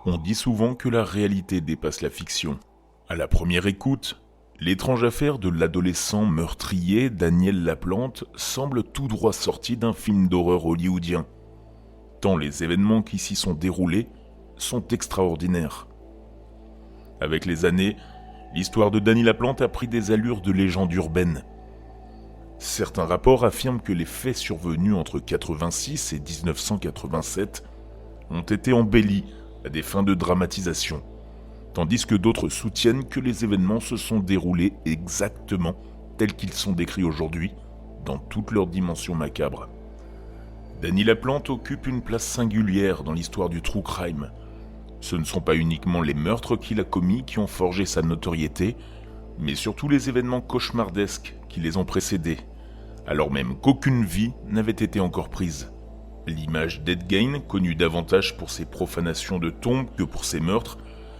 On dit souvent que la réalité dépasse la fiction. À la première écoute, l'étrange affaire de l'adolescent meurtrier Daniel Laplante semble tout droit sorti d'un film d'horreur hollywoodien. Tant les événements qui s'y sont déroulés sont extraordinaires. Avec les années, l'histoire de Danny Laplante a pris des allures de légende urbaine. Certains rapports affirment que les faits survenus entre 86 et 1987 ont été embellis à des fins de dramatisation, tandis que d'autres soutiennent que les événements se sont déroulés exactement tels qu'ils sont décrits aujourd'hui, dans toute leur dimension macabre. Danny Laplante occupe une place singulière dans l'histoire du true crime. Ce ne sont pas uniquement les meurtres qu'il a commis qui ont forgé sa notoriété, mais surtout les événements cauchemardesques qui les ont précédés, alors même qu'aucune vie n'avait été encore prise. L'image d'Ed Gein, connu davantage pour ses profanations de tombes que pour ses meurtres,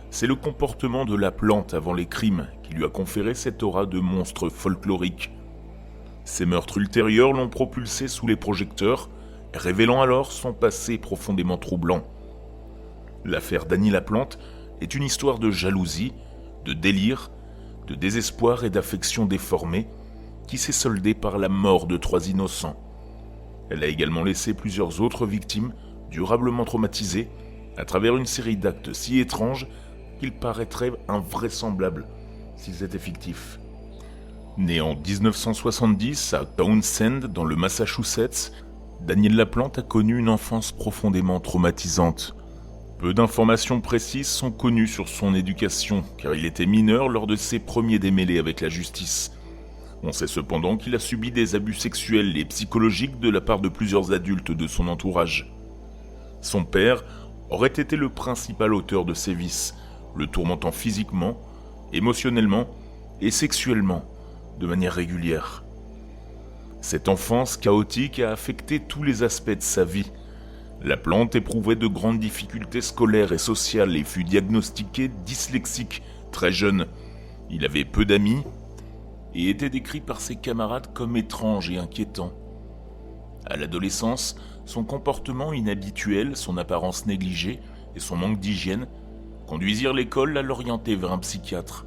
c'est le comportement de Laplante avant les crimes qui lui a conféré cette aura de monstre folklorique. Ses meurtres ultérieurs l'ont propulsé sous les projecteurs, révélant alors son passé profondément troublant. L'affaire Danny Laplante est une histoire de jalousie, de délire, de désespoir et d'affection déformée qui s'est soldée par la mort de 3 innocents. Elle a également laissé plusieurs autres victimes durablement traumatisées à travers une série d'actes si étranges qu'ils paraîtraient invraisemblables s'ils étaient fictifs. Né en 1970 à Townsend dans le Massachusetts, Daniel Laplante a connu une enfance profondément traumatisante. Peu d'informations précises sont connues sur son éducation car il était mineur lors de ses premiers démêlés avec la justice. On sait cependant qu'il a subi des abus sexuels et psychologiques de la part de plusieurs adultes de son entourage. Son père aurait été le principal auteur de ses vices, le tourmentant physiquement, émotionnellement et sexuellement de manière régulière. Cette enfance chaotique a affecté tous les aspects de sa vie. Laplante éprouvait de grandes difficultés scolaires et sociales et fut diagnostiqué dyslexique très jeune. Il avait peu d'amis et était décrit par ses camarades comme étrange et inquiétant. À l'adolescence, son comportement inhabituel, son apparence négligée et son manque d'hygiène conduisirent l'école à l'orienter vers un psychiatre.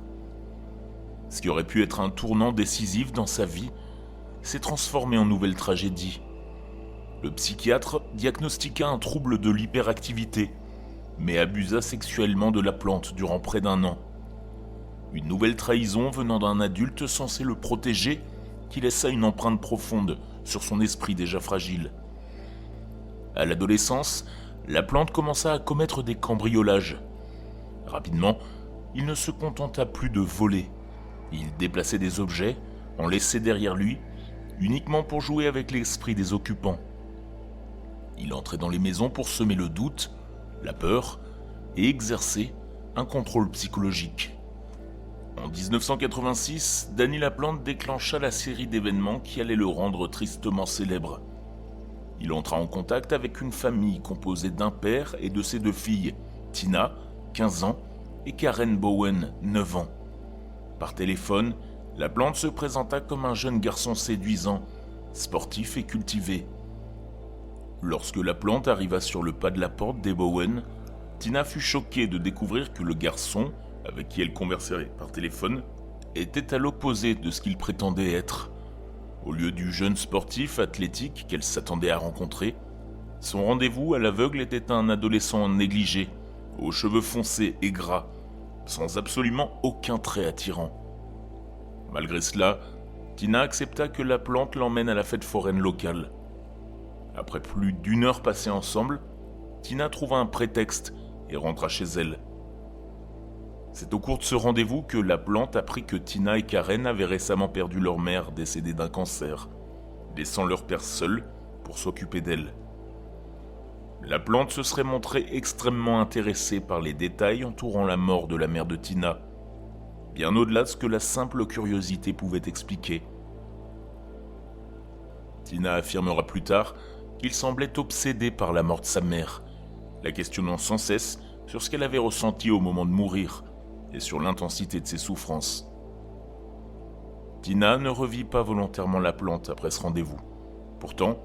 Ce qui aurait pu être un tournant décisif dans sa vie s'est transformé en nouvelle tragédie. Le psychiatre diagnostiqua un trouble de l'hyperactivité, mais abusa sexuellement de Laplante durant près d'1 an. Une nouvelle trahison venant d'un adulte censé le protéger qui laissa une empreinte profonde sur son esprit déjà fragile. À l'adolescence, Laplante commença à commettre des cambriolages. Rapidement, il ne se contenta plus de voler. Il déplaçait des objets, en laissait derrière lui, uniquement pour jouer avec l'esprit des occupants. Il entrait dans les maisons pour semer le doute, la peur et exercer un contrôle psychologique. En 1986, Danny Laplante déclencha la série d'événements qui allait le rendre tristement célèbre. Il entra en contact avec une famille composée d'un père et de ses 2 filles, Tina, 15 ans, et Karen Bowen, 9 ans. Par téléphone, Laplante se présenta comme un jeune garçon séduisant, sportif et cultivé. Lorsque Laplante arriva sur le pas de la porte des Bowen, Tina fut choquée de découvrir que le garçon, avec qui elle conversait par téléphone, était à l'opposé de ce qu'il prétendait être. Au lieu du jeune sportif athlétique qu'elle s'attendait à rencontrer, son rendez-vous à l'aveugle était un adolescent négligé, aux cheveux foncés et gras, sans absolument aucun trait attirant. Malgré cela, Tina accepta que Laplante l'emmène à la fête foraine locale. Après plus d'1 heure passée ensemble, Tina trouva un prétexte et rentra chez elle. C'est au cours de ce rendez-vous que Laplante apprit que Tina et Karen avaient récemment perdu leur mère décédée d'un cancer, laissant leur père seul pour s'occuper d'elle. Laplante se serait montré extrêmement intéressé par les détails entourant la mort de la mère de Tina, bien au-delà de ce que la simple curiosité pouvait expliquer. Tina affirmera plus tard qu'il semblait obsédé par la mort de sa mère, la questionnant sans cesse sur ce qu'elle avait ressenti au moment de mourir et sur l'intensité de ses souffrances. Tina ne revit pas volontairement Laplante après ce rendez-vous. Pourtant,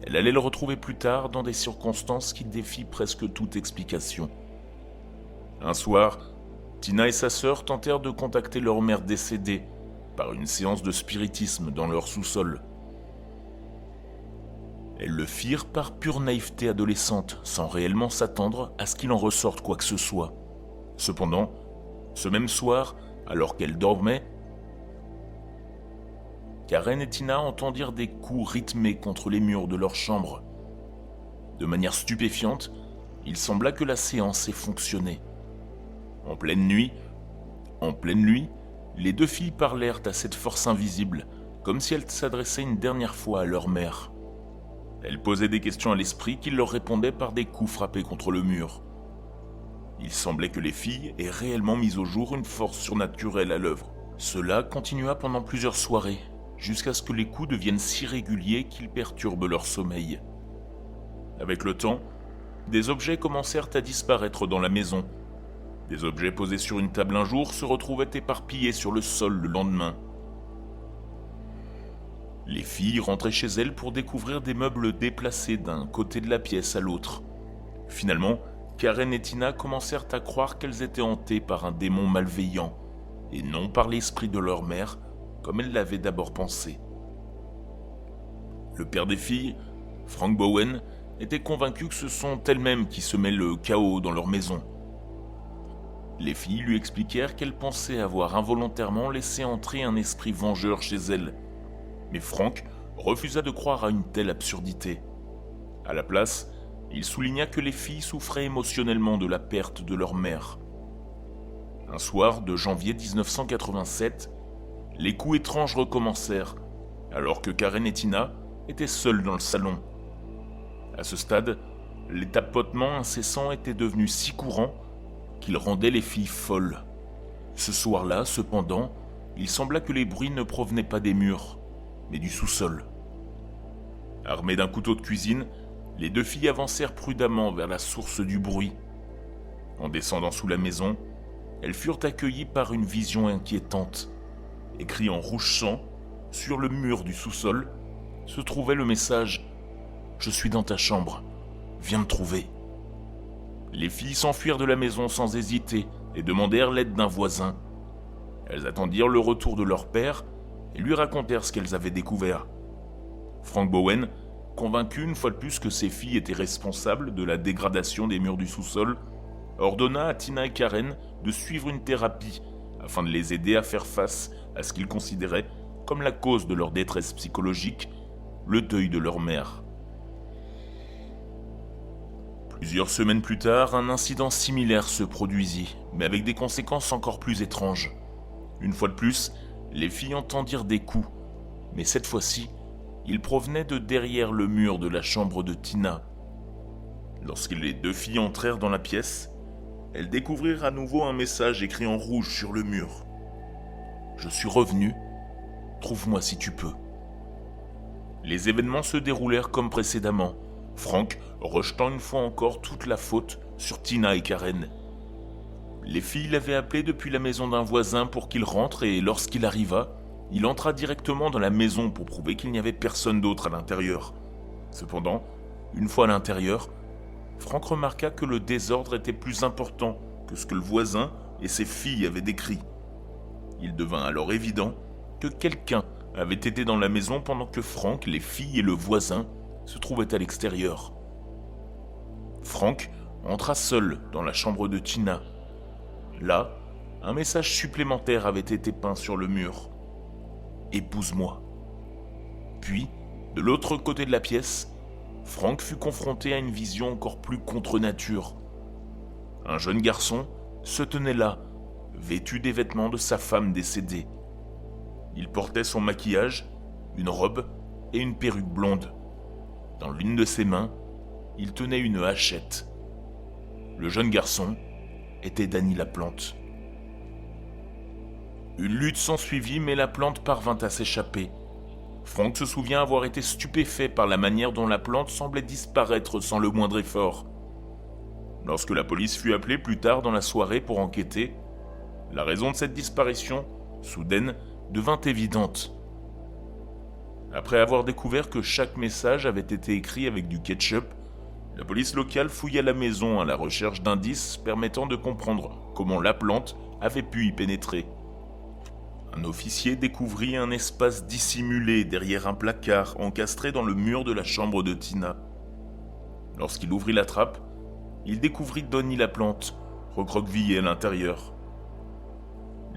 elle allait le retrouver plus tard dans des circonstances qui défient presque toute explication. Un soir, Tina et sa sœur tentèrent de contacter leur mère décédée par une séance de spiritisme dans leur sous-sol. Elles le firent par pure naïveté adolescente, sans réellement s'attendre à ce qu'il en ressorte quoi que ce soit. Cependant, ce même soir, alors qu'elles dormaient, Karen et Tina entendirent des coups rythmés contre les murs de leur chambre. De manière stupéfiante, il sembla que la séance ait fonctionné. En pleine nuit, les deux filles parlèrent à cette force invisible, comme si elles s'adressaient une dernière fois à leur mère. Elles posaient des questions à l'esprit qui leur répondait par des coups frappés contre le mur. Il semblait que les filles aient réellement mis au jour une force surnaturelle à l'œuvre. Cela continua pendant plusieurs soirées, jusqu'à ce que les coups deviennent si réguliers qu'ils perturbent leur sommeil. Avec le temps, des objets commencèrent à disparaître dans la maison. Des objets posés sur une table un jour se retrouvaient éparpillés sur le sol le lendemain. Les filles rentraient chez elles pour découvrir des meubles déplacés d'un côté de la pièce à l'autre. Finalement, Karen et Tina commencèrent à croire qu'elles étaient hantées par un démon malveillant, et non par l'esprit de leur mère, comme elles l'avaient d'abord pensé. Le père des filles, Frank Bowen, était convaincu que ce sont elles-mêmes qui semaient le chaos dans leur maison. Les filles lui expliquèrent qu'elles pensaient avoir involontairement laissé entrer un esprit vengeur chez elles, mais Frank refusa de croire à une telle absurdité. À la place, il souligna que les filles souffraient émotionnellement de la perte de leur mère. Un soir de janvier 1987, les coups étranges recommencèrent, alors que Karen et Tina étaient seules dans le salon. À ce stade, les tapotements incessants étaient devenus si courants qu'ils rendaient les filles folles. Ce soir-là, cependant, il sembla que les bruits ne provenaient pas des murs, mais du sous-sol. Armées d'un couteau de cuisine, les deux filles avancèrent prudemment vers la source du bruit. En descendant sous la maison, elles furent accueillies par une vision inquiétante. Écrit en rouge sang, sur le mur du sous-sol, se trouvait le message « Je suis dans ta chambre, viens me trouver ». Les filles s'enfuirent de la maison sans hésiter et demandèrent l'aide d'un voisin. Elles attendirent le retour de leur père et lui racontèrent ce qu'elles avaient découvert. Frank Bowen, convaincu une fois de plus que ses filles étaient responsables de la dégradation des murs du sous-sol, ordonna à Tina et Karen de suivre une thérapie afin de les aider à faire face à ce qu'ils considéraient comme la cause de leur détresse psychologique, le deuil de leur mère. Plusieurs semaines plus tard, un incident similaire se produisit, mais avec des conséquences encore plus étranges. Une fois de plus, les filles entendirent des coups, mais cette fois-ci, ils provenaient de derrière le mur de la chambre de Tina. Lorsque les deux filles entrèrent dans la pièce, elles découvrirent à nouveau un message écrit en rouge sur le mur. « Je suis revenu, trouve-moi si tu peux ». Les événements se déroulèrent comme précédemment, Frank rejetant une fois encore toute la faute sur Tina et Karen. Les filles l'avaient appelé depuis la maison d'un voisin pour qu'il rentre et lorsqu'il arriva, il entra directement dans la maison pour prouver qu'il n'y avait personne d'autre à l'intérieur. Cependant, une fois à l'intérieur, Frank remarqua que le désordre était plus important que ce que le voisin et ses filles avaient décrit. Il devint alors évident que quelqu'un avait été dans la maison pendant que Frank, les filles et le voisin se trouvaient à l'extérieur. Frank entra seul dans la chambre de Tina. Là, un message supplémentaire avait été peint sur le mur. « Épouse-moi ». Puis, de l'autre côté de la pièce, Frank fut confronté à une vision encore plus contre nature. Un jeune garçon se tenait là, vêtu des vêtements de sa femme décédée. Il portait son maquillage, une robe et une perruque blonde. Dans l'une de ses mains, il tenait une hachette. Le jeune garçon était Danny Laplante. Une lutte s'ensuivit, mais Laplante parvint à s'échapper. Frank se souvient avoir été stupéfait par la manière dont Laplante semblait disparaître sans le moindre effort. Lorsque la police fut appelée plus tard dans la soirée pour enquêter, la raison de cette disparition, soudaine, devint évidente. Après avoir découvert que chaque message avait été écrit avec du ketchup, La police locale fouilla la maison à la recherche d'indices permettant de comprendre comment la plante avait pu y pénétrer. Un officier découvrit un espace dissimulé derrière un placard encastré dans le mur de la chambre de Tina. Lorsqu'il ouvrit la trappe, il découvrit Donnie la plante, recroquevillée à l'intérieur.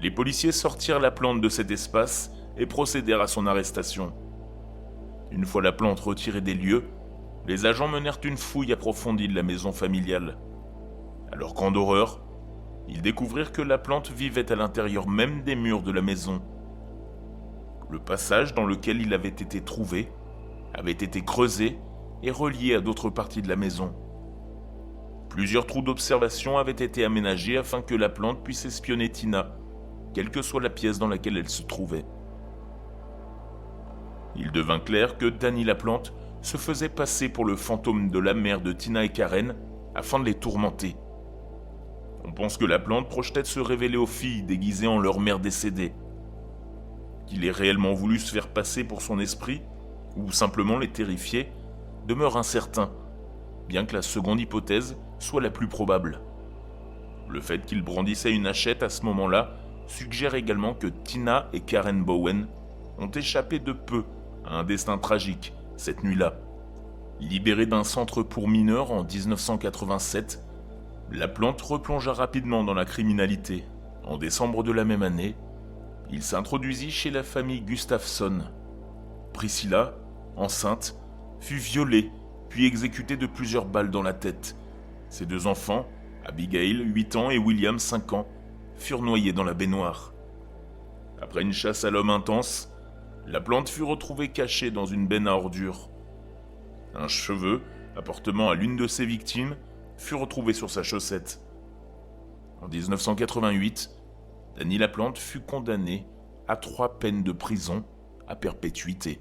Les policiers sortirent la plante de cet espace et procédèrent à son arrestation. Une fois la plante retirée des lieux, les agents menèrent une fouille approfondie de la maison familiale. À leur grande horreur, ils découvrirent que la plante vivait à l'intérieur même des murs de la maison. Le passage dans lequel il avait été trouvé avait été creusé et relié à d'autres parties de la maison. Plusieurs trous d'observation avaient été aménagés afin que la plante puisse espionner Tina, quelle que soit la pièce dans laquelle elle se trouvait. Il devint clair que Danny Laplante se faisait passer pour le fantôme de la mère de Tina et Karen afin de les tourmenter. On pense que la plante projetait de se révéler aux filles déguisées en leur mère décédée. Qu'il ait réellement voulu se faire passer pour son esprit, ou simplement les terrifier, demeure incertain, bien que la seconde hypothèse soit la plus probable. Le fait qu'il brandissait une hachette à ce moment-là suggère également que Tina et Karen Bowen ont échappé de peu à un destin tragique cette nuit-là. Libéré d'un centre pour mineurs en 1987, la plante replongea rapidement dans la criminalité. En décembre de la même année, il s'introduisit chez la famille Gustafsson. Priscilla, enceinte, fut violée puis exécutée de plusieurs balles dans la tête. Ses deux enfants, Abigail, 8 ans, et William, 5 ans, furent noyés dans la baignoire. Après une chasse à l'homme intense, la plante fut retrouvée cachée dans une benne à ordures. Un cheveu, appartenant à l'une de ses victimes, fut retrouvé sur sa chaussette. En 1988, Danny Laplante fut condamné à 3 peines de prison à perpétuité.